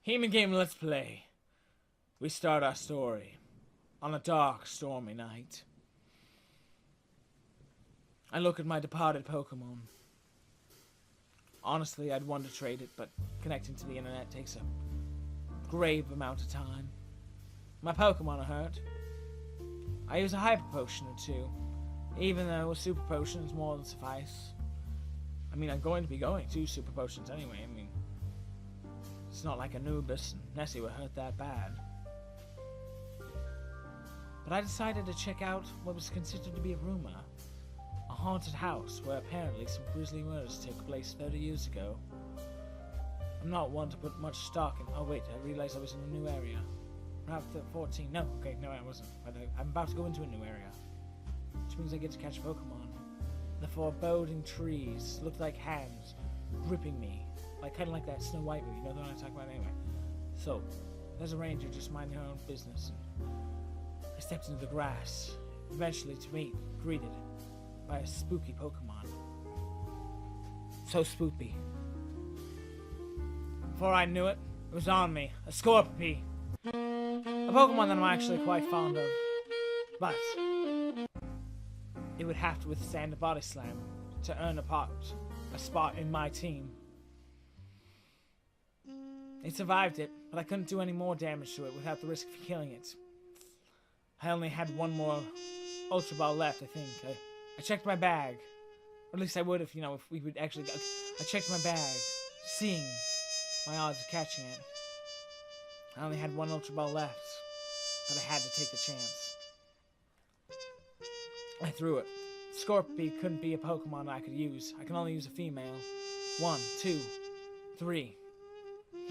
Heemingamin, let's play. We start our story on a dark, stormy night. I look at my departed Pokemon. Honestly, I'd want to trade it, but connecting to the internet takes a grave amount of time. My Pokemon are hurt. I use a Hyper Potion or two, even though a Super Potion is more than suffice. I mean, I'm going to be going to Super Potions anyway. I mean, it's not like Anubis and Nessie were hurt that bad. But I decided to check out what was considered to be a rumor. A haunted house where apparently some grisly murders took place 30 years ago. I'm not one to put much stock in... Oh wait, I realized I was in a new area. Route 14. No, okay, no I wasn't. But I'm about to go into a new area. Which means I get to catch Pokemon. The foreboding trees looked like hands gripping me. Kind of like that Snow White movie, you know the one I talk about anyway. So, there's a ranger just minding her own business. And I stepped into the grass, eventually to meet, greeted by a spooky Pokemon. So spooky. Before I knew it, it was on me, a Scorpy. A Pokemon that I'm actually quite fond of. But it would have to withstand a body slam to earn a spot in my team. It survived it, but I couldn't do any more damage to it without the risk of killing it. I only had one more Ultra Ball left, I think. I checked my bag. Or at least I would if we would actually... I checked my bag, seeing my odds of catching it. I only had one Ultra Ball left, but I had to take the chance. I threw it. Scorpy couldn't be a Pokemon I could use. I can only use a female. 1, 2, 3.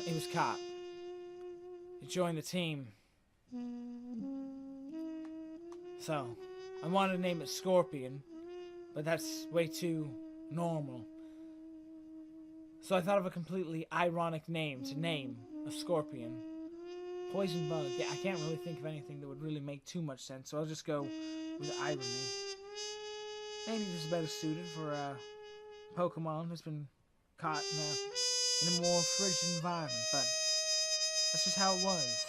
It was caught. It joined the team. So, I wanted to name it Scorpion, but that's way too normal. So I thought of a completely ironic name to name a Scorpion. Poison Bug. Yeah, I can't really think of anything that would really make too much sense, so I'll just go with irony. Maybe just better suited for a Pokemon who's been caught in a more frigid environment, but that's just how it was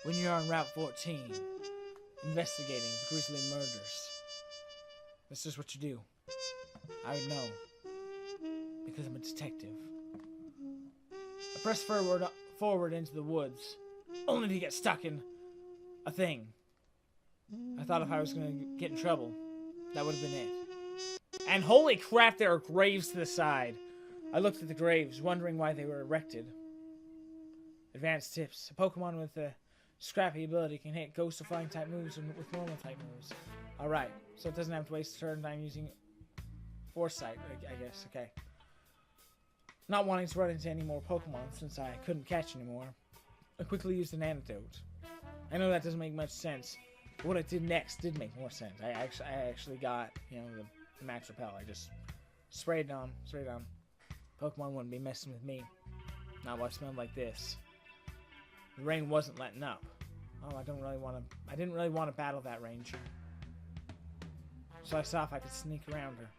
when you're on Route 14, investigating the grisly murders. That's just what you do. I would know, because I'm a detective. I pressed forward into the woods, only to get stuck in a thing. I thought if I was going to get in trouble, that would have been it. And holy crap, there are graves to the side. I looked at the graves, wondering why they were erected. Advanced tips. A Pokemon with a scrappy ability can hit Ghost or Flying type moves with normal type moves. Alright, so it doesn't have to waste a turn time using Foresight, I guess. Okay. Not wanting to run into any more Pokemon since I couldn't catch anymore, I quickly used an antidote. I know that doesn't make much sense, but what I did next did make more sense. I actually got, the Max Repel. I just sprayed it on, straight on. Pokemon wouldn't be messing with me. Not while I smelled like this. The rain wasn't letting up. Oh, I didn't really want to battle that ranger. So I saw if I could sneak around her.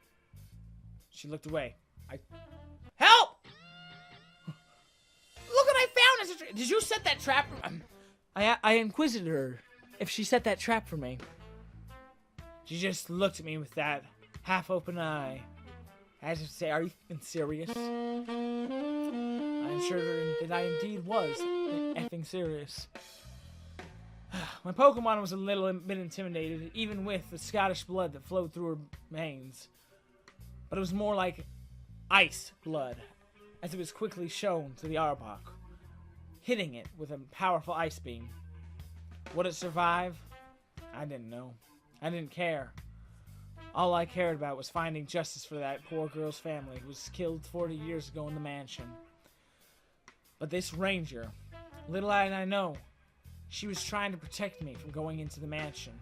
She looked away. Help! Look what I found! Did you set that trap? I inquisited her if she set that trap for me. She just looked at me with that half-open eye. As if to say, are you serious? I assured her that I indeed was effing serious. My Pokemon was a little bit intimidated, even with the Scottish blood that flowed through her veins. But it was more like ice blood, as it was quickly shown to the Arbok, hitting it with a powerful ice beam. Would it survive? I didn't know. I didn't care. All I cared about was finding justice for that poor girl's family who was killed 40 years ago in the mansion. But this ranger, little did I know, she was trying to protect me from going into the mansion.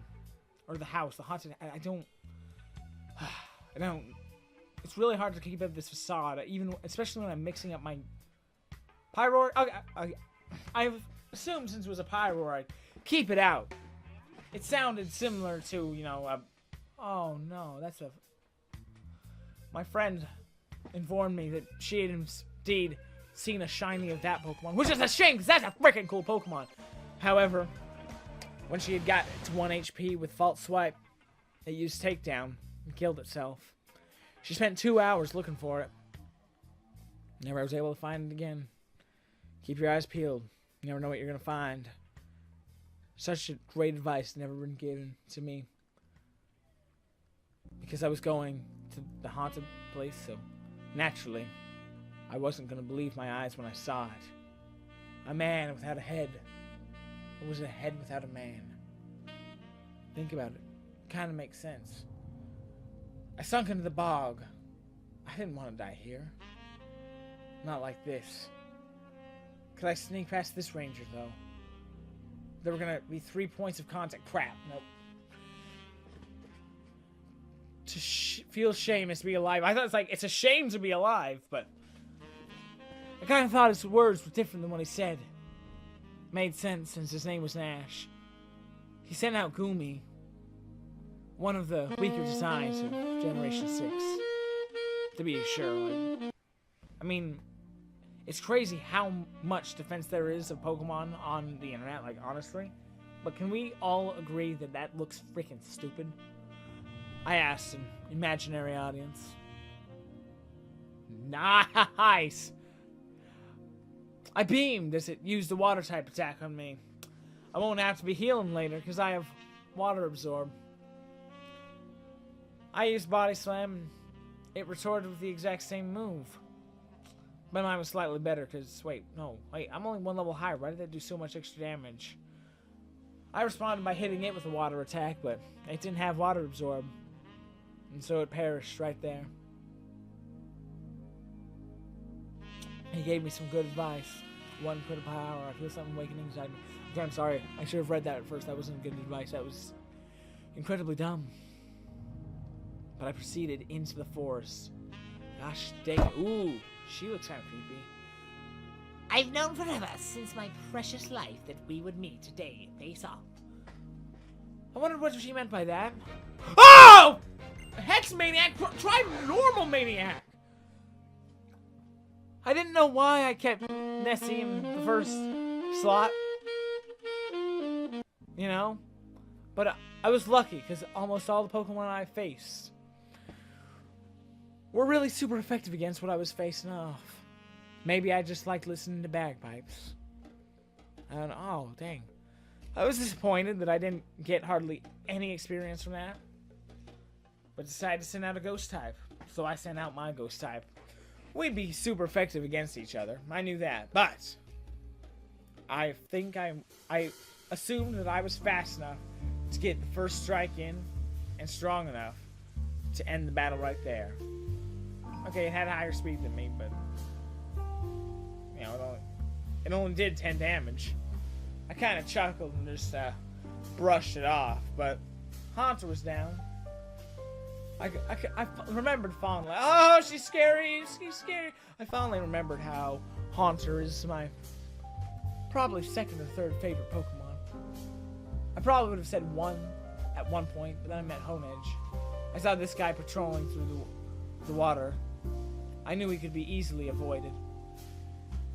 Or the house, the haunted... I don't... It's really hard to keep up this facade, especially when I'm mixing up my... Pyroar... Okay, I've assumed since it was a Pyroar, I'd keep it out. It sounded similar to, oh no, that's my friend informed me that she had indeed seen a shiny of that Pokemon, which is a shame because that's a freaking cool Pokemon. However, when she had got to 1 HP with False Swipe, it used Takedown and killed itself. She spent 2 hours looking for it. Never was able to find it again. Keep your eyes peeled. You never know what you're going to find. Such a great advice never been given to me. Because I was going to the haunted place, so naturally, I wasn't going to believe my eyes when I saw it. A man without a head. It was a head without a man. Think about it. Kind of makes sense. I sunk into the bog. I didn't want to die here. Not like this. Could I sneak past this ranger, though? There were gonna be 3 points of contact. Crap. Nope. To feel shame is to be alive. I thought it's like, it's a shame to be alive, but I kind of thought his words were different than what he said. Made sense since his name was Nash. He sent out Goomy, one of the weaker designs of Generation 6. To be sure. I mean, it's crazy how much defense there is of Pokemon on the internet, like, honestly. But can we all agree that that looks freaking stupid? I asked an imaginary audience. Nice! I beamed as it used the water type attack on me. I won't have to be healing later because I have water absorb. I used Body Slam and it retorted with the exact same move. But mine was slightly better because, wait, I'm only 1 level higher. Why did that do so much extra damage? I responded by hitting it with a water attack, but it didn't have water absorb. And so it perished right there. He gave me some good advice. 1 critical power. I feel something awakening inside me. Okay, I'm sorry. I should have read that at first. That wasn't good advice. That was incredibly dumb. But I proceeded into the forest. Gosh dang it. Ooh, she looks kind of creepy. I've known forever, since my precious life, that we would meet today face off. I wondered what she meant by that. Oh! Hex Maniac! Try Normal Maniac! I didn't know why I kept Nessie in the first slot. You know? But I was lucky, because almost all the Pokemon I faced were really super effective against what I was facing off. Maybe I just liked listening to bagpipes. And oh, dang. I was disappointed that I didn't get hardly any experience from that. But decided to send out a ghost type. So I sent out my ghost type. We'd be super effective against each other. I knew that. But I think I assumed that I was fast enough to get the first strike in and strong enough to end the battle right there. Okay, it had higher speed than me, but you know, it only did 10 damage. I kind of chuckled and just brushed it off, but Haunter was down. I remembered fondly. Oh, she's scary, she's scary. I finally remembered how Haunter is my probably 2nd or 3rd favorite Pokemon. I probably would have said 1 at one point, but then I met Honedge. I saw this guy patrolling through the water. I knew he could be easily avoided.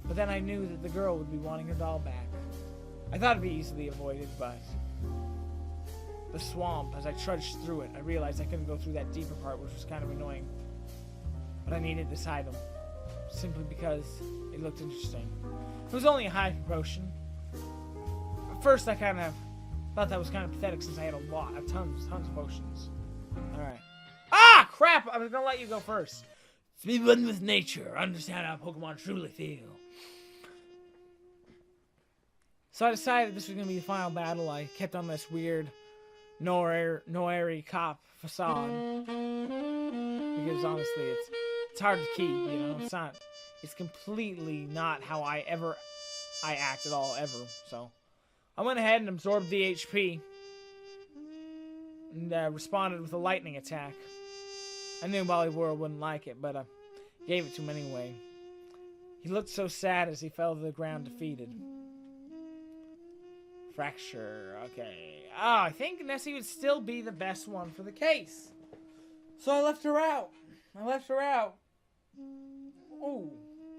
But then I knew that the girl would be wanting her doll back. I thought it'd be easily avoided, but the swamp, as I trudged through it, I realized I couldn't go through that deeper part, which was kind of annoying. But I needed this item, simply because it looked interesting. It was only a high potion. At first, I kind of thought that was kind of pathetic since I had tons of potions. Alright. Ah, crap! I was gonna let you go first. To be one with nature, understand how Pokemon truly feel. So I decided this was going to be the final battle. I kept on this weird Noire cop facade. Because honestly, it's hard to keep, you know? It's completely not how I act at all, ever. So I went ahead and absorbed the HP. And responded with a lightning attack. I knew Bollywood wouldn't like it, but I gave it to him anyway. He looked so sad as he fell to the ground defeated. Fracture, okay. Oh, I think Nessie would still be the best one for the case. So I left her out. Ooh.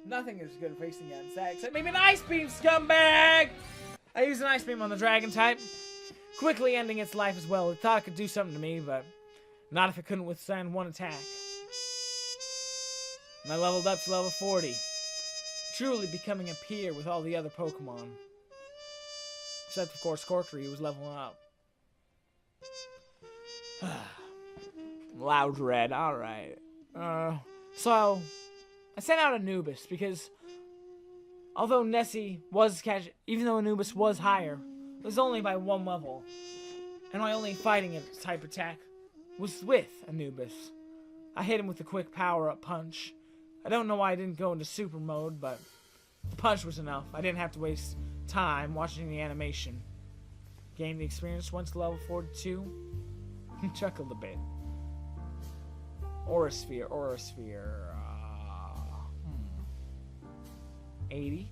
Nothing is good facing against that except maybe an Ice Beam, scumbag! I used an Ice Beam on the Dragon type, quickly ending its life as well. It thought it could do something to me, but not if it couldn't withstand one attack. And I leveled up to level 40, truly becoming a peer with all the other Pokemon. Except, of course, Corkery was leveling up. Loud Red, alright. So, I sent out Anubis because, although Nessie was even though Anubis was higher, it was only by 1 level. And my only fighting type attack was with Anubis. I hit him with a quick power-up punch. I don't know why I didn't go into super mode, but the punch was enough. I didn't have to waste time watching the animation. Gained the experience once to level 42. Chuckled a bit. Aura Sphere. 80.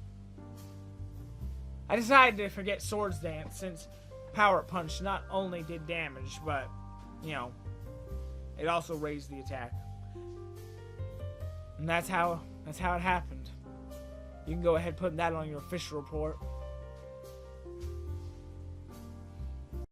I decided to forget Swords Dance since Power Punch not only did damage, but, you know, it also raised the attack. And that's how it happened. You can go ahead and put that on your official report.